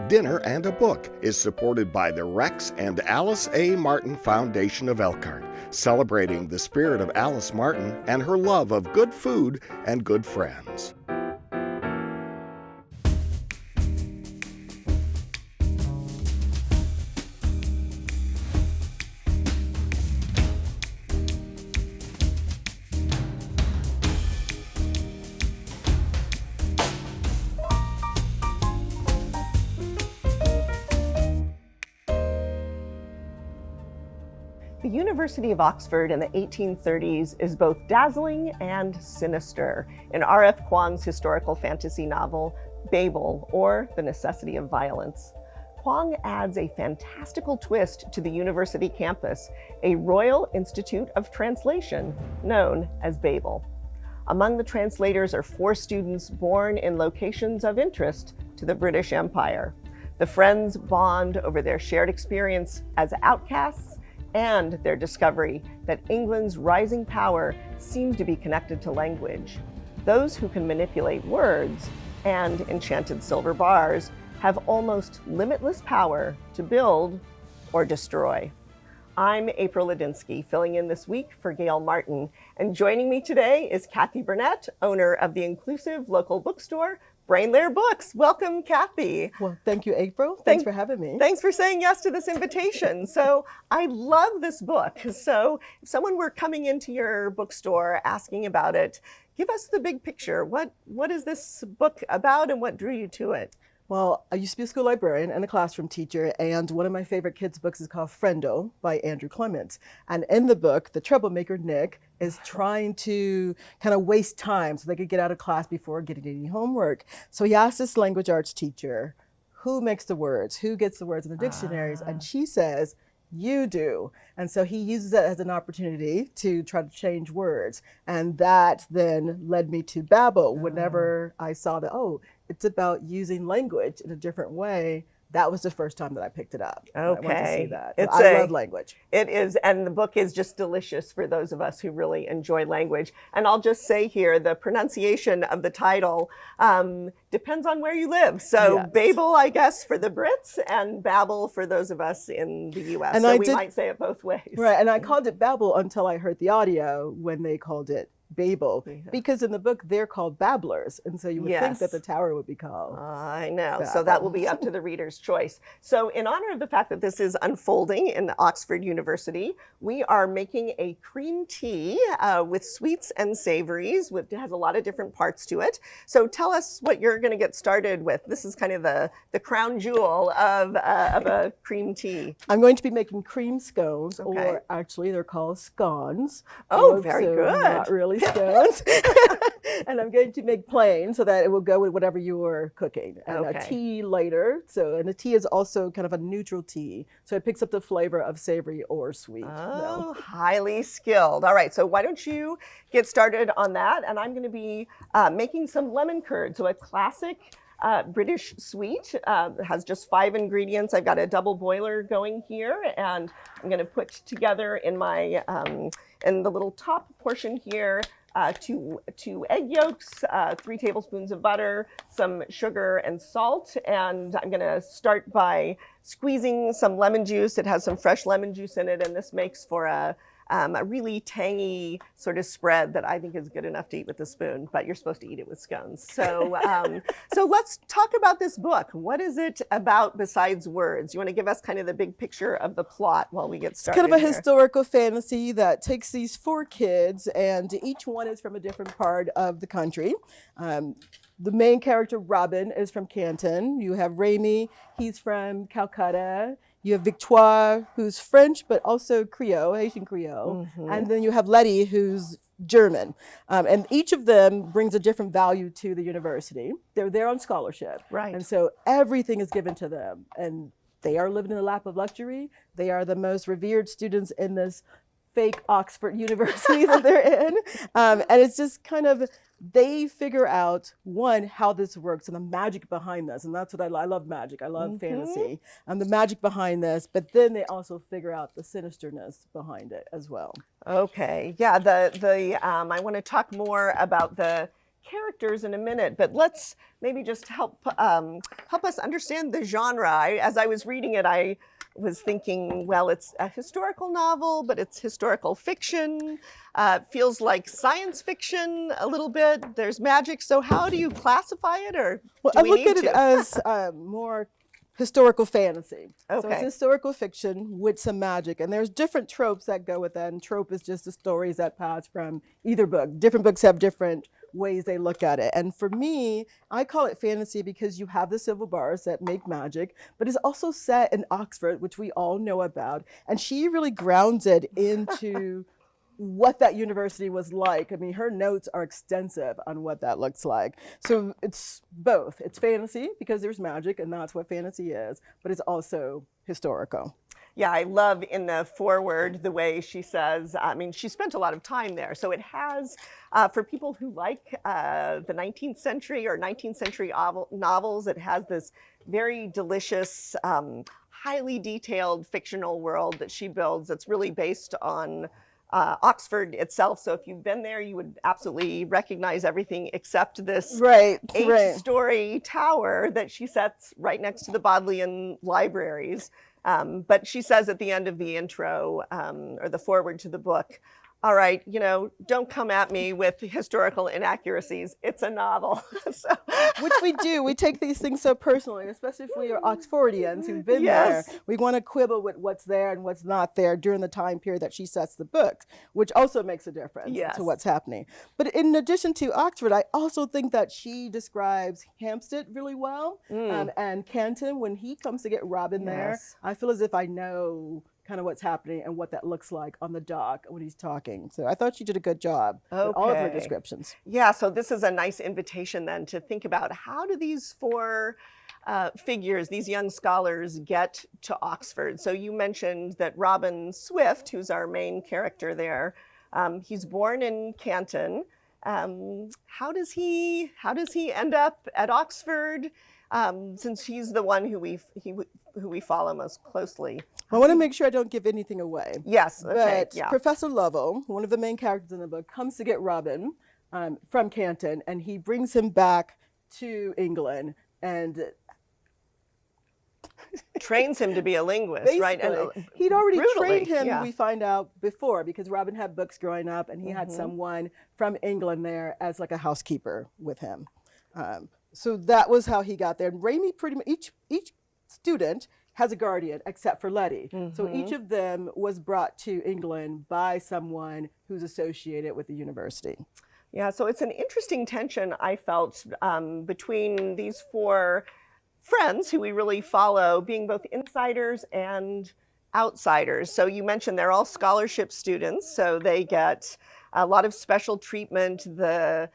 Dinner and a Book is supported by the Rex and Alice A. Martin Foundation of Elkhart, celebrating the spirit of Alice Martin and her love of good food and good friends. The University of Oxford in the 1830s is both dazzling and sinister in R.F. Kuang's historical fantasy novel, Babel, or The Necessity of Violence. Kuang adds a fantastical twist to the university campus, a Royal Institute of Translation, known as Babel. Among the translators are 4 students born in locations of interest to the British Empire. The friends bond over their shared experience as outcasts and their discovery that England's rising power seemed to be connected to language. Those who can manipulate words and enchanted silver bars have almost limitless power to build or destroy. I'm April Ladinsky, filling in this week for Gail Martin, and joining me today is Kathy Burnett, owner of the inclusive local bookstore, Brainlair Books. Welcome, Kathy. Well, thank you, April. Thanks for having me. Thanks for saying yes to this invitation. So I love this book. So if someone were coming into your bookstore asking about it, give us the big picture. What is this book about and what drew you to it? Well, I used to be a school librarian and a classroom teacher, and one of my favorite kids' books is called Friendo by Andrew Clement. And in the book, the troublemaker, Nick, is trying to kind of waste time so they could get out of class before getting any homework. So he asked this language arts teacher, who makes the words? Who gets the words in the dictionaries? And she says, you do. And so he uses that as an opportunity to try to change words. And that then led me to Babel. Whenever I saw that, it's about using language in a different way, that was the first time that I picked it up. Okay. I went to see that. So I love language. It is, and the book is just delicious for those of us who really enjoy language. And I'll just say here, the pronunciation of the title depends on where you live. So yes. Babel, I guess, for the Brits, and Babel for those of us in the U.S. And so we might say it both ways. Right, and I called it Babel until I heard the audio when they called it Babel, because in the book they're called babblers, and so you would think that the tower would be called I know. Babel. So that will be up to the reader's choice. So in honor of the fact that this is unfolding in Oxford University, we are making a cream tea with sweets and savories. It has a lot of different parts to it. So tell us what you're going to get started with. This is kind of the crown jewel of a cream tea. I'm going to be making cream scones, or actually they're called scones. Oh, very good. Not really scones. And I'm going to make plain so that it will go with whatever you are cooking. And a tea later. And the tea is also kind of a neutral tea. So it picks up the flavor of savory or sweet. Oh, highly skilled. All right, so why don't you get started on that? And I'm going to be making some lemon curd. So a classic British sweet, has just 5 ingredients. I've got a double boiler going here, and I'm going to put together in my in the little top portion here 2 egg yolks, 3 tablespoons of butter, some sugar and salt, and I'm going to start by squeezing some lemon juice. It has some fresh lemon juice in it, and this makes for a really tangy sort of spread that I think is good enough to eat with a spoon, but you're supposed to eat it with scones. So, so let's talk about this book. What is it about besides words? You want to give us kind of the big picture of the plot while we get started? It's kind of a historical fantasy that takes these 4 kids, and each one is from a different part of the country. The main character, Robin, is from Canton. You have Remy, he's from Calcutta. You have Victoire, who's French, but also Creole, Haitian Creole. And then you have Letty, who's German. And each of them brings a different value to the university. They're there on scholarship. Right. And so everything is given to them. And they are living in the lap of luxury. They are the most revered students in this fake Oxford University that they're in. And it's just kind of, they figure out, one, how this works and the magic behind this. And that's what I love magic. I love fantasy and the magic behind this. But then they also figure out the sinisterness behind it as well. Okay. Yeah. I want to talk more about the characters in a minute, but let's maybe just help us understand the genre. As I was reading it, I was thinking, well, it's a historical novel, but it's historical fiction. Feels like science fiction a little bit. There's magic. So how do you classify it, or Well, do I we look need at it to? as more historical fantasy. So Okay. it's historical fiction with some magic. And there's different tropes that go with that. And trope is just the stories that pass from either book. Different books have different ways they look at it. And for me, I call it fantasy because you have the civil bars that make magic, but it's also set in Oxford, which we all know about. And she really grounds it into what that university was like. I mean, her notes are extensive on what that looks like. So it's both. It's fantasy because there's magic, and that's what fantasy is, but it's also historical. Yeah, I love in the foreword the way she says, I mean, she spent a lot of time there. So it has, for people who like the 19th century or 19th century novels, it has this very delicious, highly detailed fictional world that she builds that's really based on Oxford itself. So if you've been there, you would absolutely recognize everything except this Right. 8-story tower that she sets right next to the Bodleian Libraries. But she says at the end of the intro, or the foreword to the book, all right, don't come at me with historical inaccuracies. It's a novel. So, Which we do. We take these things so personally, especially if we are Oxfordians who've been Yes. there. We want to quibble with what's there and what's not there during the time period that she sets the books, which also makes a difference Yes. to what's happening. But in addition to Oxford, I also think that she describes Hampstead really well, and Canton. When he comes to get Robin there, Yes. I feel as if I know kind of what's happening and what that looks like on the dock when he's talking. So I thought she did a good job with all of her Okay. descriptions. Yeah, so this is a nice invitation then to think about how do these four figures, these young scholars, get to Oxford. So you mentioned that Robin Swift, who's our main character there, he's born in Canton. How does he end up at Oxford? Since he's the one who we follow most closely. I want to make sure I don't give anything away. Yes. Okay. But Yeah. Professor Lovell, one of the main characters in the book, comes to get Robin from Canton, and he brings him back to England and Trains him to be a linguist, right? basically, he'd already brutally, trained him, yeah. we find out, before, because Robin had books growing up, and he had someone from England there as like a housekeeper with him. So that was how he got there. And Raimi, pretty much each student has a guardian except for Letty. So each of them was brought to England by someone who's associated with the university. Yeah, so it's an interesting tension I felt between these four friends who we really follow being both insiders and outsiders. So you mentioned they're all scholarship students, so they get a lot of special treatment. The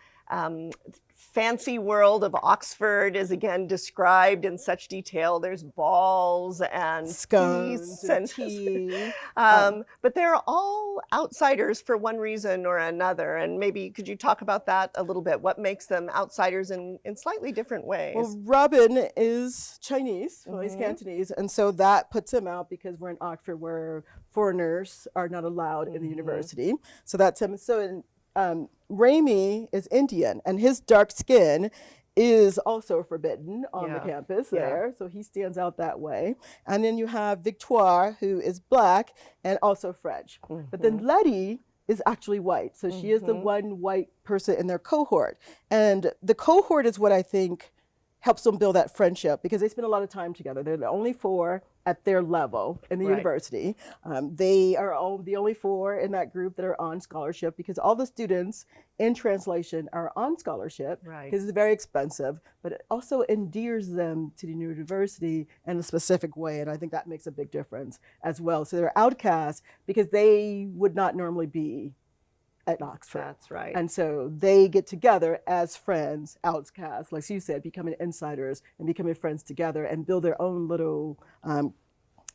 fancy world of Oxford is again described in such detail. There's balls and Scones feasts and tea. but they're all outsiders for one reason or another. And maybe could you talk about that a little bit? What makes them outsiders in slightly different ways? Well, Robin is Chinese, well, he's Cantonese, and so that puts him out because we're in Oxford where foreigners are not allowed in the university. So that's him. So Raimi is Indian, and his dark skin is also forbidden on the campus there, so he stands out that way. And then you have Victoire, who is black and also French. But then Letty is actually white, so she is the one white person in their cohort. And the cohort is what I think helps them build that friendship because they spend a lot of time together. They're the only four at their level in the university. They are all the only four in that group that are on scholarship because all the students in translation are on scholarship because it's very expensive, but it also endears them to the university in a specific way. And I think that makes a big difference as well. So they're outcasts because they would not normally be at Oxford. That's right. And so they get together as friends, outcasts, like you said, becoming insiders and becoming friends together and build their own little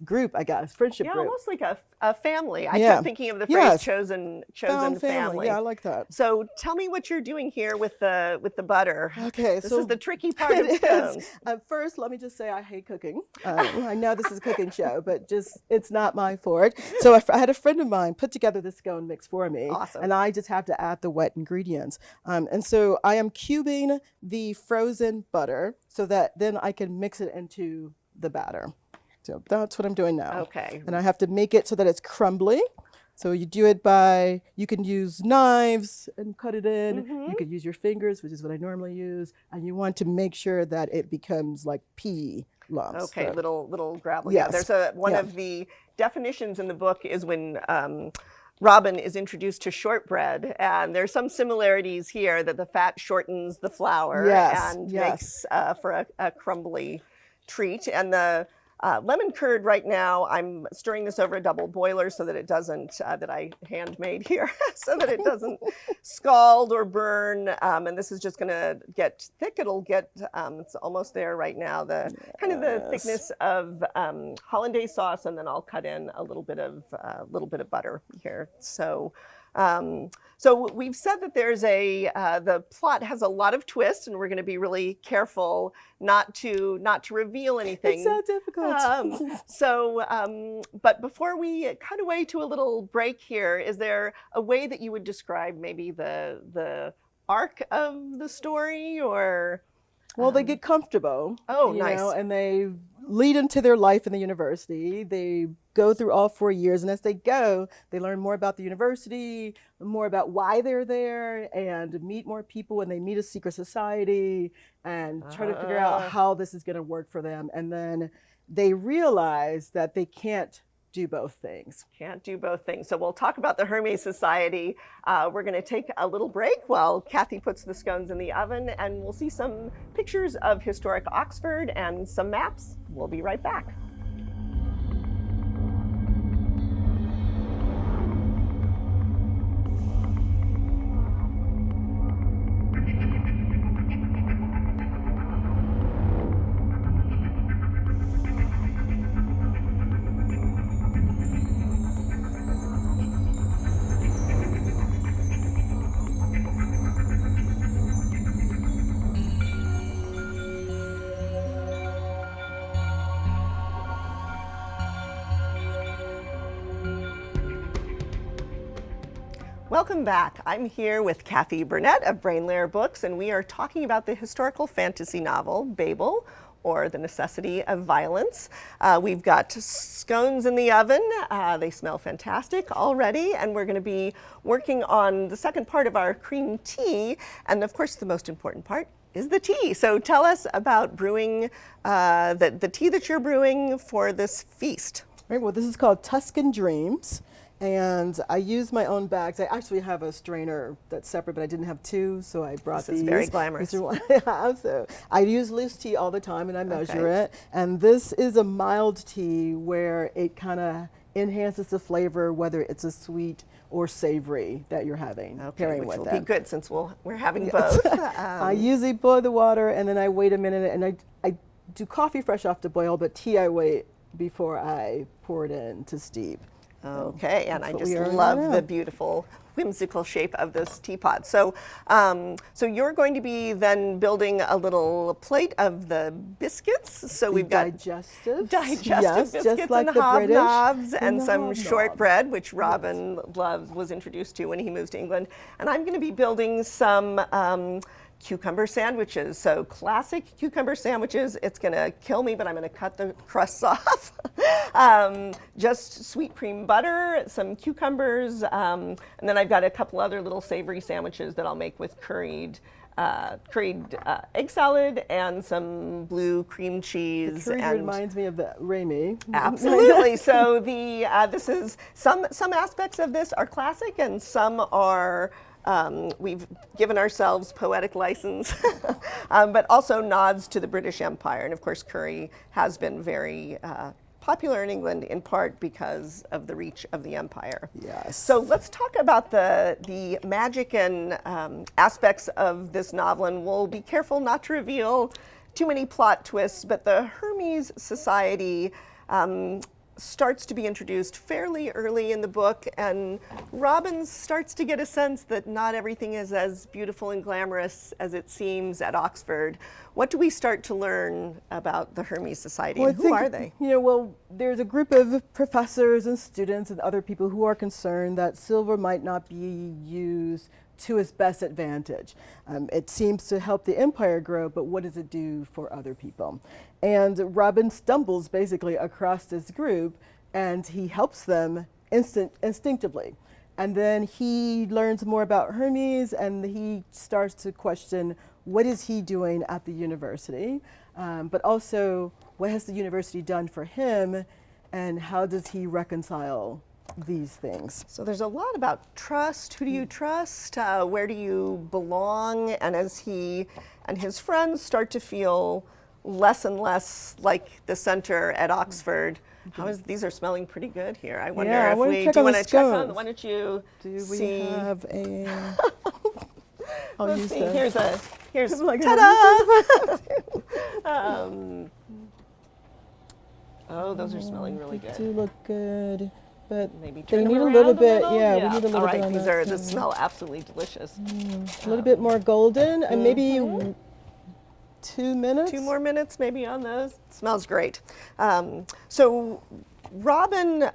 group, I guess, friendship Yeah, group. almost like a family. I Yeah. kept thinking of the phrase Yes. chosen Found family. Yeah, I like that. So tell me what you're doing here with the butter. Okay, This so is the tricky part of it scones. is. First, let me just say I hate cooking. I know this is a cooking show, but just it's not my forte. So I had a friend of mine put together the scone mix for me, Awesome. and I just have to add the wet ingredients. And so I am cubing the frozen butter so that then I can mix it into the batter. So that's what I'm doing now. Okay. And I have to make it so that it's crumbly. So you do it you can use knives and cut it in. You could use your fingers, which is what I normally use. And you want to make sure that it becomes like pea lumps. Okay, So- little gravel. Yes. Yeah, there's one of the definitions in the book is when Robin is introduced to shortbread, and there's some similarities here that the fat shortens the flour Yes, and yes. makes for a crumbly treat. And the lemon curd right now, I'm stirring this over a double boiler so that it doesn't, that I handmade here, so that it doesn't scald or burn. And this is just gonna get thick. It'll get, it's almost there right now, the kind of the thickness of hollandaise sauce, and then I'll cut in a little bit of butter here. So we've said that there's the plot has a lot of twists, and we're going to be really careful not to reveal anything. It's so difficult. But before we cut away to a little break here, is there a way that you would describe maybe the arc of the story, or? Well, they get comfortable. Oh, you nice. know, and they lead into their life in the university. They go through all 4 years, and as they go, they learn more about the university, more about why they're there, and meet more people, and they meet a secret society and try to figure out how this is going to work for them. And then they realize that they can't do both things. Can't do both things. So we'll talk about the Hermes Society. We're going to take a little break while Kathy puts the scones in the oven, and we'll see some pictures of historic Oxford and some maps. We'll be right back. Welcome back. I'm here with Kathy Burnett of Brainlair Books, and we are talking about the historical fantasy novel Babel, or The Necessity of Violence. We've got scones in the oven. They smell fantastic already, and we're going to be working on the second part of our cream tea, and of course the most important part is the tea. So tell us about brewing, the tea that you're brewing for this feast. Right, well, this is called Tuscan Dreams. And I use my own bags. I actually have a strainer that's separate, but I didn't have two, so I brought This these. is very glamorous. These are one I have, so I use loose tea all the time, and I measure it. And this is a mild tea where it kind of enhances the flavor, whether it's a sweet or savory that you're having, pairing which with will it. be good since we're having both. I usually boil the water, and then I wait a minute, and I do coffee fresh off the boil, but tea I wait before I pour it in to steep. Okay, and I what just we are love now. the beautiful whimsical shape of this teapot. So, so you're going to be then building a little plate of the biscuits. So we've got digestive digestive biscuits just like and the British hobnobs and the some hobnobs. shortbread, which Robin was introduced to when he moved to England. And I'm going to be building some cucumber sandwiches. So classic cucumber sandwiches. It's going to kill me, but I'm going to cut the crusts off. Just sweet cream butter, some cucumbers, and then I've got a couple other little savory sandwiches that I'll make with curried egg salad and some blue cream cheese. Curry and reminds me of Raimi. absolutely. So this is some aspects of this are classic, and some are. We've given ourselves poetic license, but also nods to the British Empire. And of course, curry has been very popular in England in part because of the reach of the empire. Yes. So let's talk about the magic and aspects of this novel, and we'll be careful not to reveal too many plot twists, but the Hermes Society starts to be introduced fairly early in the book, and Robin starts to get a sense that not everything is as beautiful and glamorous as it seems at Oxford. What do we start to learn about the Hermes Society, Well, and who are they? There's a group of professors and students and other people who are concerned that silver might not be used to its best advantage. It seems to help the empire grow, but what does it do for other people? And Robin stumbles basically across this group, and he helps them instinctively. And then he learns more about Hermes, and he starts to question what is he doing at the university, but also what has the university done for him, and how does he reconcile these things? So there's a lot about trust. Who do you trust? Where do you belong? And as he and his friends start to feel less and less like the center at Oxford, these are smelling pretty good here. I wonder Yeah, if do you want to check on? Why don't you Do we see? have a? I'll Let's use see. the- Here's Like, ta-da! Oh, those are smelling really They good. do look good, but Maybe they turn them need a around little bit. little. Yeah, we need a little All bit right, on these that this side. smell absolutely delicious. A little bit more golden, and maybe 2 minutes. 2 more minutes maybe on those. Smells great. So Robin,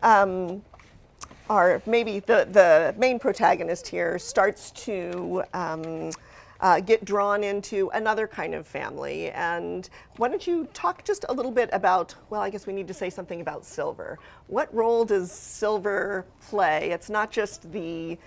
or maybe the main protagonist here, starts to get drawn into another kind of family. And why don't you talk just a little bit about, well, I guess we need to say something about silver. What role does silver play? It's not just the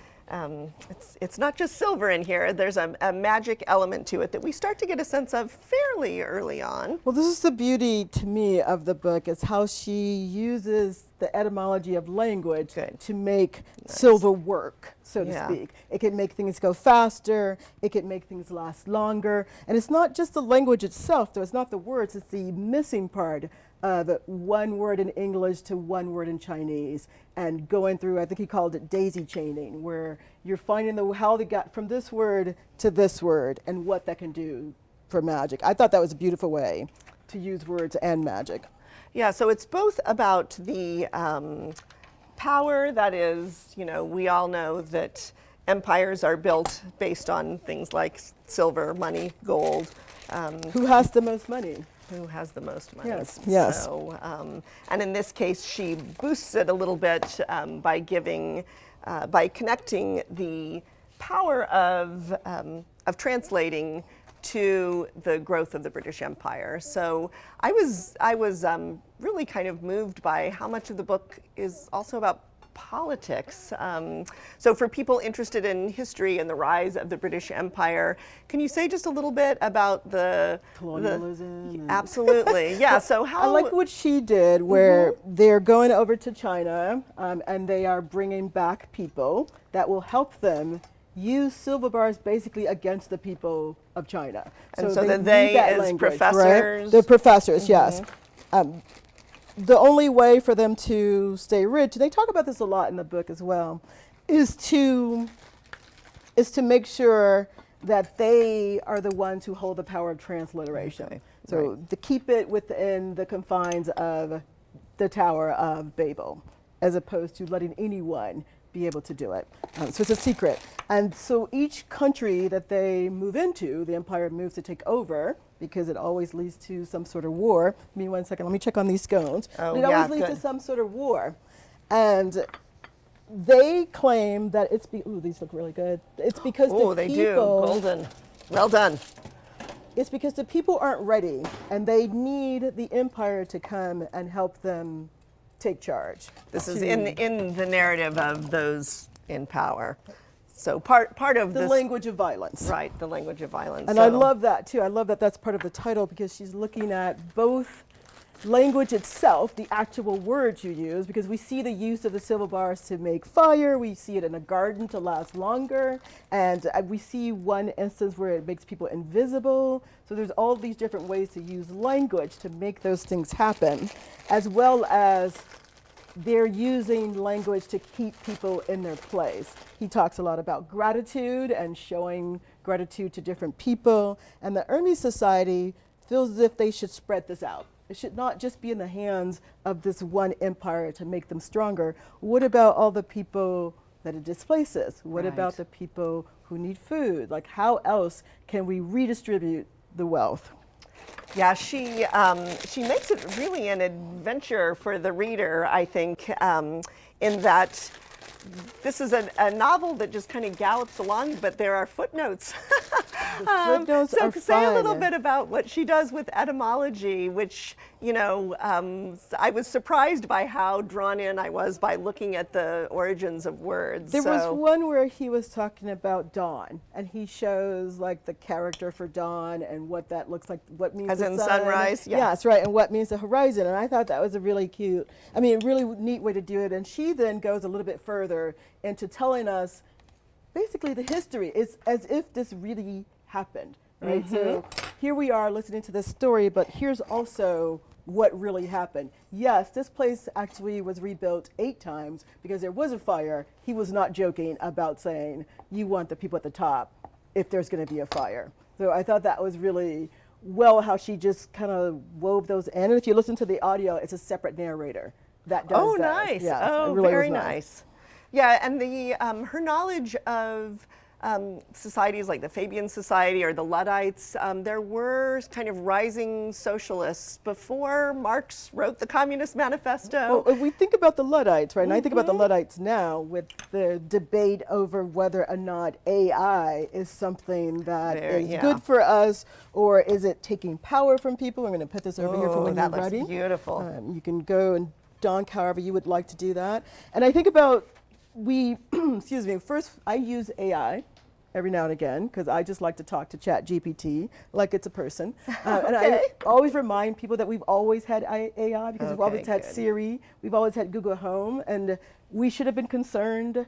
it's not just silver in here. There's a magic element to it that we start to get a sense of fairly early on. Well, this is the beauty to me of the book, is how she uses the etymology of language to make silver work, so to speak. It can make things go faster, it can make things last longer. And it's not just the language itself, though. It's not the words, it's the missing part of one word in English to one word in Chinese, and going through, I think he called it daisy chaining, where you're finding how they got from this word to this word and what that can do for magic. I thought that was a beautiful way to use words and magic. Yeah, so it's both about the power that is, we all know that empires are built based on things like silver, money, gold. Who has the most money? Who has the most money? Yes. So, and in this case, she boosts it a little bit by connecting the power of translating to the growth of the British Empire. So I was really kind of moved by how much of the book is also about politics. So for people interested in history and the rise of the British Empire, can you say just a little bit about the colonialism? Absolutely, yeah. So how I like what she did, where they're going over to China and they are bringing back people that will help them use silver bars basically against the people of China. And so that they, as language, professors, right? The professors, yes. The only way for them to stay rich, and they talk about this a lot in the book as well, is to make sure that they are the ones who hold the power of transliteration. Okay. So to keep it within the confines of the Tower of Babel, as opposed to letting anyone be able to do it. So it's a secret. And so each country that they move into, the empire moves to take over, because it always leads to some sort of war. Give me 1 second, let me check on these scones. Oh, it always leads to some sort of war. And they claim that it's, ooh, these look really good. It's because they do, golden. Well done. It's because the people aren't ready, and they need the empire to come and help them take charge. This is in the narrative of those in power. So part of the this, language of violence. Right, the language of violence. And I love that too. I love that that's part of the title, because she's looking at both language itself, the actual words you use, because we see the use of the silver bars to make fire, we see it in a garden to last longer, and we see one instance where it makes people invisible. So there's all these different ways to use language to make those things happen, as well as they're using language to keep people in their place. He talks a lot about gratitude and showing gratitude to different people, and the Hermes Society feels as if they should spread this out It should not just be in the hands of this one empire to make them stronger. What about all the people that it displaces? What Right. about the people who need food? Like, how else can we redistribute the wealth? Yeah, she makes it really an adventure for the reader, I think, in that this is a novel that just kind of gallops along, but there are footnotes. The footnotes so are say a little fun. bit about what she does with etymology, which, I was surprised by how drawn in I was by looking at the origins of words. There was So- one where he was talking about dawn, and he shows like the character for dawn and what that looks like, what means As the in sun. sunrise, yeah. Yes, right, and what means the horizon. And I thought that was a really cute, really neat way to do it. And she then goes a little bit further into telling us basically the history. It's as if this really happened, right? So here we are listening to this story, but here's also what really happened. Yes, this place actually was rebuilt 8 times because there was a fire. He was not joking about saying, you want the people at the top if there's going to be a fire. So I thought that was really well how she just kind of wove those in. And if you listen to the audio, it's a separate narrator that does Oh, that. nice. Yes, it oh, really was very nice. Yeah, and the her knowledge of societies like the Fabian Society or the Luddites, there were kind of rising socialists before Marx wrote the Communist Manifesto. Well, if we think about the Luddites, right, and I think about the Luddites now with the debate over whether or not AI is something that is yeah. good for us, or is it taking power from people. I'm going to put this over here for when that you're looks ready. beautiful. You can go and donk however you would like to do that. And I think about excuse me, first I use AI every now and again because I just like to talk to ChatGPT like it's a person. And I always remind people that we've always had AI because we've always had good. Siri, we've always had Google Home, and we should have been concerned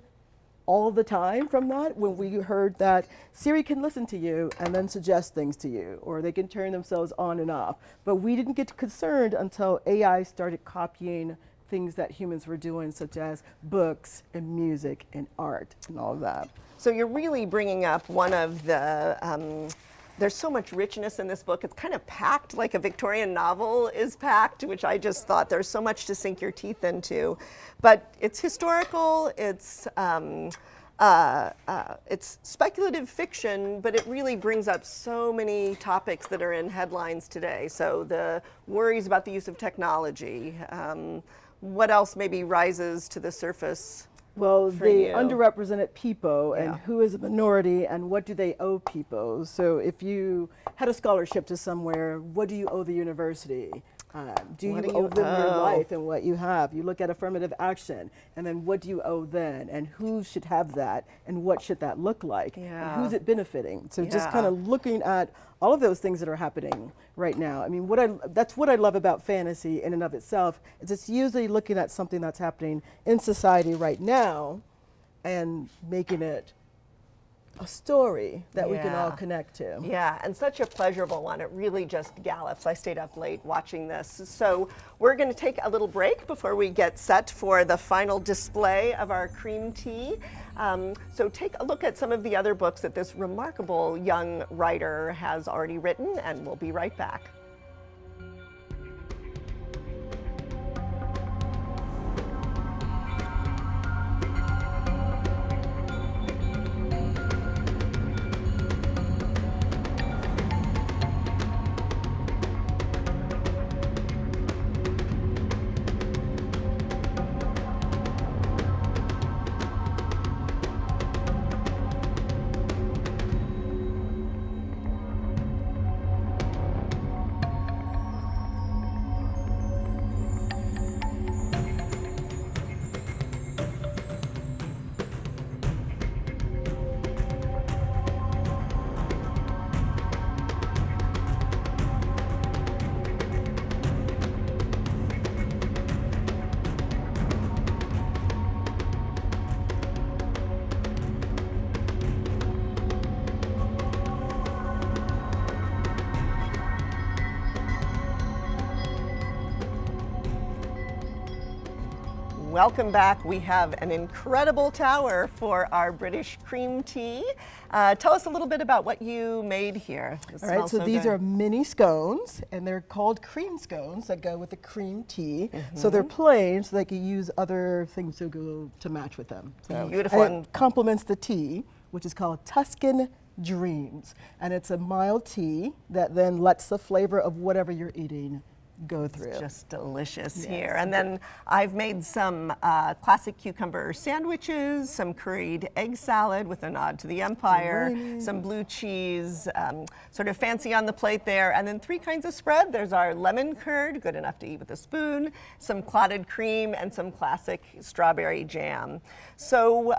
all the time from that when we heard that Siri can listen to you and then suggest things to you, or they can turn themselves on and off. But we didn't get concerned until AI started copying things that humans were doing, such as books and music and art and all of that. So you're really bringing up one of the, there's so much richness in this book. It's kind of packed like a Victorian novel is packed, which I just thought there's so much to sink your teeth into. But it's historical, it's speculative fiction, but it really brings up so many topics that are in headlines today. So the worries about the use of technology, what else maybe rises to the surface? Well, for the you? underrepresented people and Yeah. who is a minority and what do they owe people. So if you had a scholarship to somewhere, what do you owe the university? Do What you do owe you them your owe? life and what you have? You look at affirmative action, and then what do you owe then? And who should have that? And what should that look like? Yeah. And who's it benefiting? So just Yeah. kind of looking at all of those things that are happening right now. I mean, that's what I love about fantasy in and of itself, is it's usually looking at something that's happening in society right now and making it a story that we can all Yeah. connect to. Yeah, and such a pleasurable one. It really just gallops. I stayed up late watching this. So we're going to take a little break before we get set for the final display of our cream tea. So take a look at some of the other books that this remarkable young writer has already written, and we'll be right back. Welcome back. We have an incredible tower for our British cream tea. Tell us a little bit about what you made here. All right, so these are mini scones, and they're called cream scones that go with the cream tea. So they're plain, so they can use other things to match with them. So, beautiful. And it complements the tea, which is called Tuscan Dreams. And it's a mild tea that then lets the flavor of whatever you're eating go through. It's just delicious here. And then I've made some classic cucumber sandwiches, some curried egg salad with a nod to the empire, some blue cheese, sort of fancy on the plate there, and then 3 kinds of spread. There's our lemon curd, good enough to eat with a spoon, some clotted cream, and some classic strawberry jam. So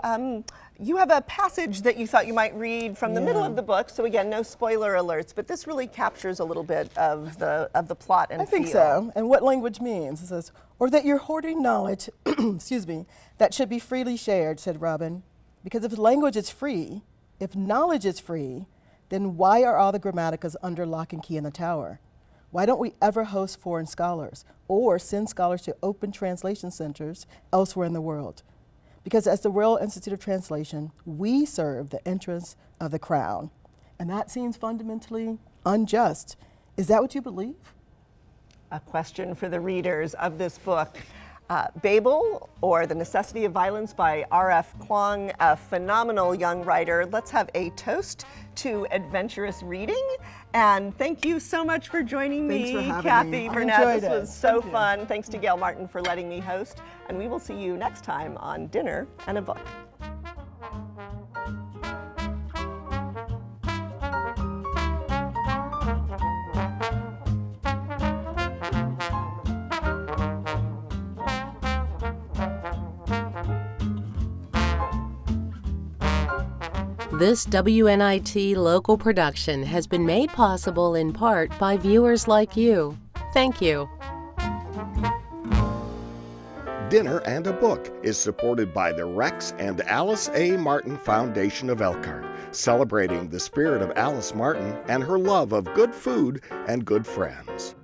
you have a passage that you thought you might read from the middle of the book. So again, no spoiler alerts, but this really captures a little bit of the plot and I think so. And what language means. It says, or that you're hoarding knowledge, excuse me, that should be freely shared, said Robin. Because if language is free, if knowledge is free, then why are all the Grammaticas under lock and key in the tower? Why don't we ever host foreign scholars or send scholars to open translation centers elsewhere in the world? Because as the Royal Institute of Translation, we serve the interests of the crown. And that seems fundamentally unjust. Is that what you believe? A question for the readers of this book. Babel, or The Necessity of Violence by R.F. Kuang, a phenomenal young writer. Let's have a toast to adventurous reading. And thank you so much for joining me, Kathy Burnett. This was so fun. Thanks to Gail Martin for letting me host. And we will see you next time on Dinner and a Book. This WNIT local production has been made possible in part by viewers like you. Thank you. Dinner and a Book is supported by the Rex and Alice A. Martin Foundation of Elkhart, celebrating the spirit of Alice Martin and her love of good food and good friends.